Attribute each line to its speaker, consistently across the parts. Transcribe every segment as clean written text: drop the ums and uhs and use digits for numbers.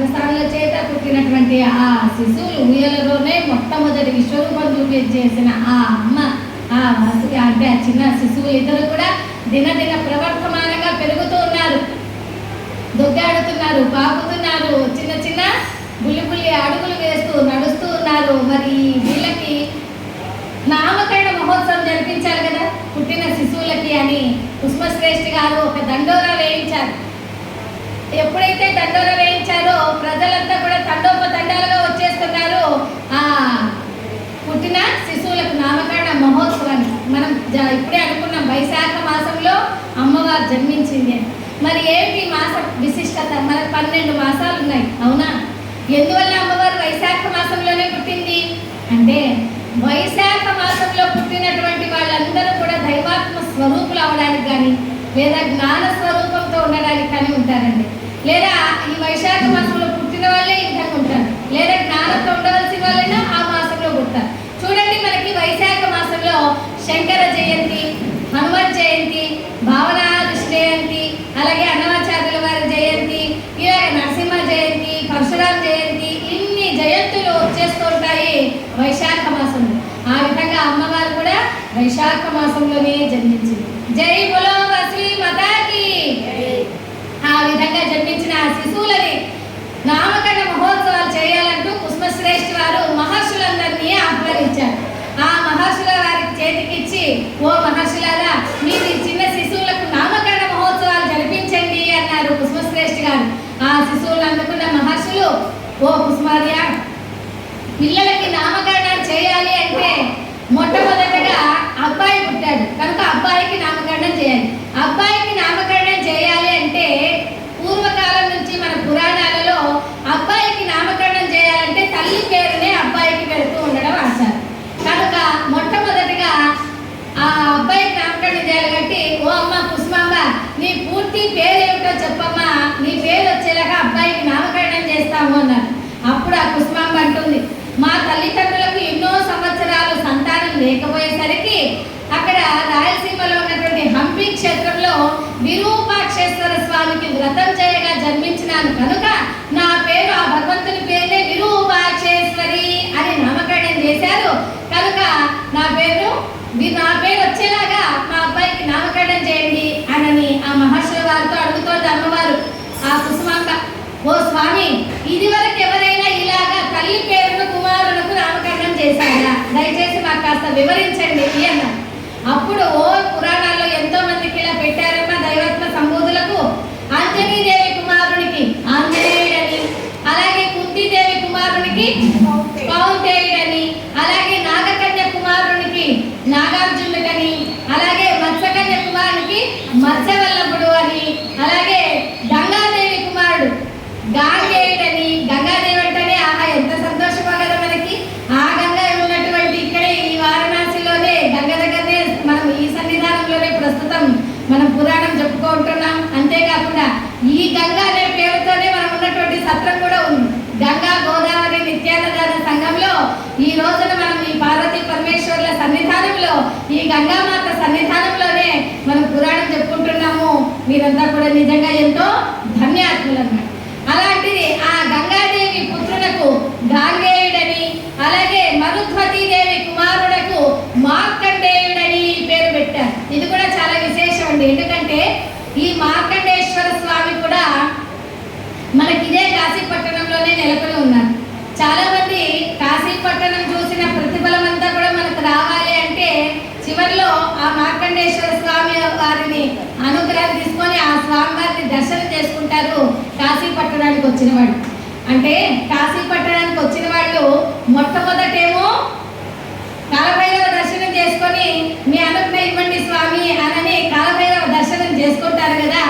Speaker 1: ఘనస్థానుల చేత పుట్టినటువంటి ఆ శిశువులు ఉయ్యలలోనే మొట్టమొదటి విశ్వరూపం చూపించేసిన ఆ అమ్మ ఆ వాసుకి అంటే ఆ చిన్న శిశువులు ఇద్దరు కూడా దినదిన ప్రవర్తమానంగా పెరుగుతూ ఉన్నారు, దొగ్గాడుతున్నారు, పాకుతున్నారు, చిన్న చిన్న బుల్లి అడుగులు వేస్తూ నడుస్తూ ఉన్నారు. మరి వీళ్ళకి నామకరణ మహోత్సవం జరిపించారు కదా పుట్టిన శిశువులకి అని కుసుమశ్రేష్ఠి గారు ఒక దండోరా వేయించారు. ఎప్పుడైతే దండోరా వేయించారో ప్రజలంతా కూడా తండోపతండాలుగా వచ్చేస్తున్నారు ఆ పుట్టిన శిశువులకు నామకరణ మహోత్సవాన్ని. మనం ఇప్పుడే అనుకున్నాం వైశాఖ మాసంలో అమ్మవారు జన్మించింది. మరి ఏమిటి మాస విశిష్టత? మనకు 12 మాసాలు ఉన్నాయి, అవునా? ఎందువల్ల అమ్మవారు వైశాఖ మాసంలోనే పుట్టింది అంటే వైశాఖ మాసంలో పుట్టినటువంటి వాళ్ళందరూ కూడా దైవాత్మ స్వరూపులు అవడానికి కానీ లేదా జ్ఞాన స్వరూపంతో ఉండడానికి కానీ ఉంటారండి. లేదా ఈ వైశాఖ మాసంలో పుట్టిన వాళ్ళే ఈ విధంగా ఉంటారు, లేదా జ్ఞానంతో ఉండవలసిన వాళ్ళైనా ఆ మాసంలో పుట్టారు. చూడండి, మనకి వైశాఖ మాసంలో శంకర జయంతి, హనుమత్ జయంతి, భావనా ఋషి జయంతి, అలాగే అన్నమాచార్యుల వారి జయంతి, ఇలాగ నరసింహ జయంతి, పరశురామ జయంతి, ఇన్ని జయంతులు వచ్చేస్తూ ఉంటాయి వైశాఖ మాసంలో. ఆ విధంగా అమ్మవారు కూడా వైశాఖ మాసంలోనే జన్మించింది. జై బోలో శ్రీ మాతాకి. ఆ విధంగా జన్మించిన ఆ శిశువులని నామకరణ మహోత్సవాలు చేయాలంటూ కుసుమశ్రేష్ఠి వారు మహర్షులందరినీ ఆహ్వానించారు. ఆ మహర్షుల వారికి చేతికిచ్చి, ఓ మహర్షులారా, మీరు ఈ చిన్న శిశువులకు నామకరణ మహోత్సవాలు జరిపించండి అన్నారు కుసుమశ్రేష్ఠి గారు. ఆ శిశువులు అందుకున్న మహర్షులు, ఓ కుసుమార్య, పిల్లలకి నామకరణం చేయాలి అంటే మొట్టమొదటగా అబ్బాయి పుట్టాడు కనుక అబ్బాయికి నామకరణం చేయాలి. అబ్బాయికి నామకరణం చేయాలి అంటే పూర్వకాలం నుంచి మన పురాణాలలో అబ్బాయికి నామకరణం చేయాలంటే తల్లి పేరునే అబ్బాయికి పెడుతూ ఉండడం ఆచారం. కనుక మొట్టమొదటిగా ఆ అబ్బాయికి నామకరణం చేయాలి కాబట్టి, ఓ అమ్మ కుసుమాంబ, నీ పూర్తి పేరు ఏమిటో చెప్పమ్మా, నీ పేరు వచ్చేలాగా అబ్బాయికి నామకరణం చేస్తాము అన్నారు. అప్పుడు ఆ కుసుమాంబ అంటుంది, మా తల్లిదండ్రులకు ఎన్నో సంవత్సరాలు సంతానం లేకపోయేసరికి అక్కడ రాయలసీమలో ఉన్నటువంటి హంపి క్షేత్రంలో విరూపాక్షేశ్వర స్వామికి వ్రతం చేయగా జన్మించినాను కనుక నా పేరు ఆ భగవంతుని పేరే విరూపాక్షేశ్వరి అని నామకరణం చేశారు. కనుక నా పేరు వచ్చేలాగా మా అబ్బాయికి నామకరణం చేయండి అని ఆ మహర్షుల వారితో అడుగుతోంది అమ్మవారు. ఆ కుసుమాంబ, ఓ స్వామి, ఇది వరకు ఎవరైనా ఇలాగా తల్లి పేరును కుమారులకు నామకరణం చేశారా? దయచేసి మాకు కాస్త వివరించండి అన్నారు. అప్పుడు ఓ పురాణాల్లో ఎంతో మందికి ఇలా పెట్టారమ్మా దైవత్వ సంబోధులకు. అంజనీదేవి కుమారునికి ఆంజనేయుడని, అలాగే కుంతీదేవి కుమారునికి కౌంతేయుడని, అలాగే నాగకన్య కుమారునికి నాగార్జునుడని, అలాగే మత్స్యకన్య కుమారునికి మత్స్యవల్లభుడు అని, అలాగే గంగాదేవి కుమారుడు గాంగేయుడని. గంగాదేవి అంటేనే ఆహా ఎంత సంతోషమో కదా మనకి. ఆ గంగా ఉన్నటువంటి ఇక్కడే ఈ వారణాసిలోనే గంగ దగ్గరనే మనం ఈ సన్నిధానంలోనే ప్రస్తుతం మనం పురాణం చెప్పుకుంటున్నాం. అంతేకాకుండా ఈ గంగా అనే పేరుతోనే మనం ఉన్నటువంటి సత్రం కూడా ఉంది. గంగా గోదావరి నిత్యాన్నదాన సంఘంలో ఈ రోజున మనం ఈ పార్వతీ పరమేశ్వరుల సన్నిధానంలో ఈ గంగామాత సన్నిధానంలోనే మనం పురాణం చెప్పుకుంటున్నాము. మీరంతా కూడా నిజంగా ఎంతో ధన్యాత్ములు అన్నమాట. అలాంటిది ఆ గంగాదేవి పుత్రులకు గాంగేయుడని, అలాగే మరుధ్వతీదేవి కుమారులకు మార్కండేయుడని పేరు పెట్టారు. ఇది కూడా చాలా విశేషం అండి. ఎందుకంటే ఈ మార్కండేశ్వర స్వామి కూడా మనకి ఇదే కాశీపట్టణంలోనే నెలకొని ఉన్నారు. చాలా మంది కాశీపట్టణం చూసిన ప్రతిఫలం అంతా కూడా మనకు రావాలి అంటే చివరిలో ఆ మార్కండేశ్వర స్వామి వారిని అనుగ్రహం తీసుకొని ఆ స్వామి వారిని దర్శనం చేసుకుంటారు. కాశీపట్టణానికి వచ్చిన వాళ్ళు అంటే కాశీపట్టణానికి వచ్చిన వాళ్ళు మొట్టమొదటేమో కాలభైరవ దర్శనం చేసుకొని మీ అనుగ్రహం ఇవ్వండి స్వామి అని కాలభైరవ దర్శనం చేసుకుంటారు కదా.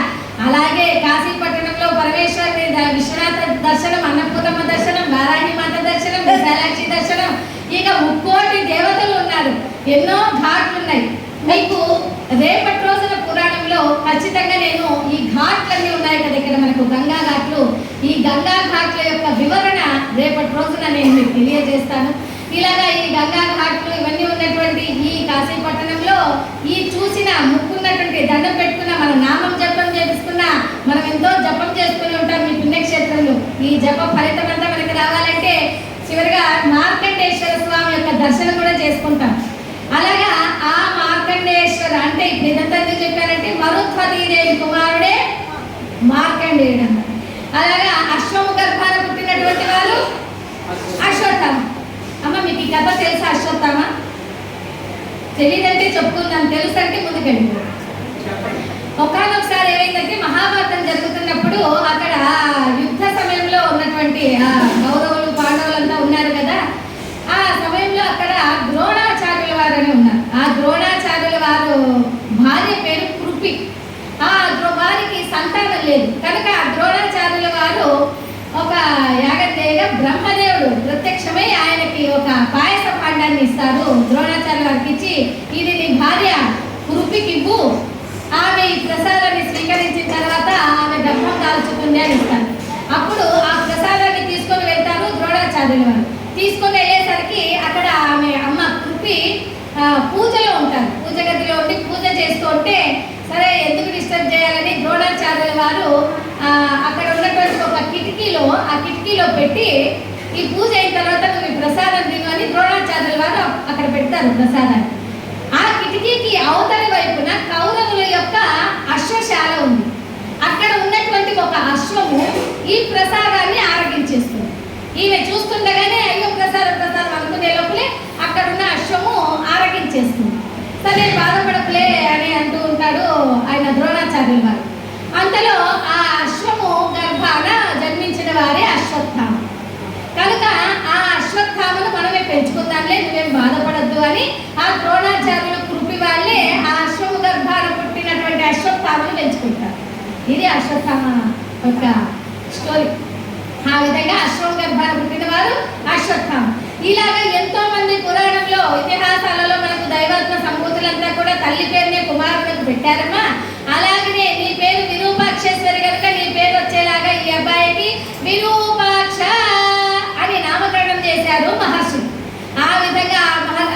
Speaker 1: అలాగే కాశీపట్టణంలో పరమేశ్వరుని విశ్వనాథ దర్శనం, అన్నపూర్ణమ్మ దర్శనం, వారాహి మాత దర్శనం, విశాలాక్షి దర్శనం, ఇక 3 దేవతలు ఉన్నారు. ఎన్నో ఘాట్లు ఉన్నాయి. మీకు రేపటి రోజున పురాణంలో ఖచ్చితంగా నేను ఈ ఘాట్లన్నీ ఉన్నాయి కదా ఇక్కడ మనకు గంగా ఘాట్లు, ఈ గంగా ఘాట్ల యొక్క వివరణ రేపటి రోజున నేను మీకు తెలియజేస్తాను. ఇలాగా ఈ గంగా ఘాట్లు ఇవన్నీ ఉన్నటువంటి ఈ కాశీపట్టణంలో ఈ చూసిన ముక్కున్నటువంటి దండం పెట్టుకున్న మన నామం జపం చేసుకున్నా మనం ఎంతో జపం చేసుకుని ఉంటాం మీ పుణ్యక్షేత్రంలో. ఈ జప ఫలితం అంతా మనకి రావాలంటే చివరిగా మార్కండేశ్వర స్వామి యొక్క దర్శనం కూడా చేసుకుంటాం. అలాగా ఆ మార్కండేశ్వర అంటే ఇప్పుడు ఇదంతా ఎందుకు చెప్పారంటే మరుత్వతీదేవి కుమారుడే మార్కండేయుడు అన్నారు. అలాగా అశ్వము గర్భాన పుట్టినటువంటి వారు అశ్వత్థామ. అమ్మ మీకు ఈ కథ తెలుసా? అశ్వత్థామ తెలియదంటే చెప్పుకుందాం, తెలుసు అంటే ముందుకెళ్ళి. ఒకసారి ఏమైందంటే మహాభారతం జరుగుతున్నప్పుడు అక్కడ యుద్ధ సమయంలో ఉన్నటువంటి కౌరవులు పాండవులంతా ఉన్నారు కదా, ఆ సమయంలో అక్కడ ద్రోణాచార్యుల వారు అని ఉన్నారు. ఆ ద్రోణాచార్యుల వారు భార్య పేరు కృపి. వారికి సంతానం లేదు కనుక ఆ ద్రోణాచార్యుల వారు ఒక యాగం చేయగా బ్రహ్మదేవుడు ప్రత్యక్షమై ఆయనకి ఒక పాయస భాండాన్ని ఇస్తారు. ద్రోణాచార్యుల వారికి ఇచ్చి ఇది నీ భార్య కృపికి ఇవ్వు, ఆమె ఈ ప్రసాదాన్ని స్వీకరించిన తర్వాత ఆమె గర్భం దాల్చుతుంది అని ఇస్తారు. అప్పుడు ఆ ప్రసాదాన్ని తీసుకొని వెళ్తారు ద్రోణాచార్యుల వారు. తీసుకొని వెళ్ళేసరికి అక్కడ ఆమె అమ్మ కృపి పూజలో ఉంటారు. పూజ గదిలో ఉండి పూజ చేస్తూ ఉంటే సరే ఎందుకు డిస్టర్బ్ చేయాలని ద్రోణాచార్యుల వారు అక్కడ ఉన్నటువంటి ఒక కిటికీలో పెట్టి ఈ పూజ అయిన తర్వాత నువ్వు ఈ ప్రసాదం తిను అని ద్రోణాచార్యుల వారు అక్కడ పెడతారు ప్రసాదాన్ని. ఆ కిటికీకి అవతలి వైపున కౌరవుల యొక్క అశ్వశాల ఉంది. అక్కడ ఉన్నటువంటి ఒక అశ్వము ఈ ప్రసాదాన్ని ఆరగించేస్తుంది. ఈమె చూస్తుండగానే అయ్యో ప్రసాదం అనుకునే లోపలే అక్కడున్న అశ్వము ఆరగించేస్తుంది. సరే బాధపడకులే అని అంటూ ఉంటాడు ఆయన ద్రోణాచార్యుల వారు. అంతలో ఆ అశ్వము గర్భాన జన్మించిన వారే అశ్వత్థామ. కనుక ఆ అశ్వత్థామను మనమే పెంచుకుందాంలే, నువ్వేం బాధపడద్దు అని ఆ ద్రోణాచార్యుల కృపి వాళ్ళే ఆ అశ్వము గర్భాన పుట్టినటువంటి అశ్వత్థామను పెంచుకుంటారు. ఇది అశ్వత్థామ యొక్క స్టోరీ. ఆ విధంగా అశ్వం గర్భాన పుట్టిన వారు అశ్వత్థామ. ఇలాగా ఎంతో మంది పురాణంలో ఇతిహాసాలలో మనకు దైవాత్మ సంభూతులంతా కూడా తల్లి పేరునే కుమారులకు పెట్టారమ్మా. అలాగనే నీ పేరు విరూపాక్షేశ్వరి కనుక నీ పేరు వచ్చేలాగా ఈ అబ్బాయికి విరూపాక్ష అని నామకరణం చేశారు మహర్షులు. ఆ విధంగా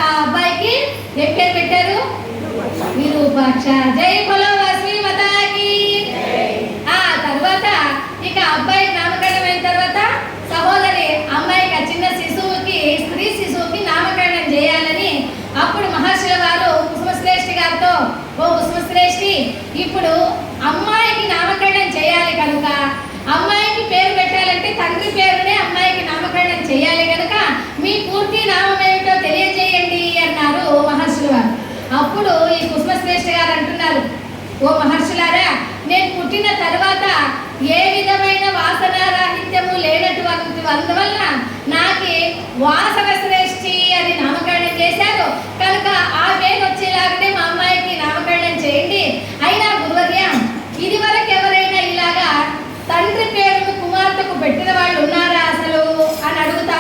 Speaker 1: ఆ అబ్బాయికి ఏం పేరు పెట్టారు? విరూపాక్ష. జై బలో శ్రీమతాకి. ఆ తర్వాత ఇక అబ్బాయికి నామకరణం అయిన తర్వాత సహోదరి అమ్మాయికి చిన్న శిశువుకి స్త్రీ శిశువుకి నామకరణం చేయాలని అప్పుడు మహర్షుల వారు కుసుమశ్రేష్ఠి గారితో, ఓ కుసుమశ్రేష్ఠి ఇప్పుడు అమ్మాయికి నామకరణం చేయాలి కనుక అమ్మాయికి పేరు పెట్టాలంటే తండ్రి పేరునే అమ్మాయికి నామకరణం చేయాలి కనుక మీ పూర్తి నామం ఏమిటో తెలియజేయండి అన్నారు మహర్షుల వారు. అప్పుడు ఈ కుసుమశ్రేష్ఠి గారు అంటున్నారు, ఓ మహర్షులారా, నేను పుట్టిన తర్వాత ఏ విధమైన వాసనారాహిత్యము లేనటువంటి అందువల్ల నాకు వాసన శ్రేష్ఠి అని నామకరణం చేశారు. కనుక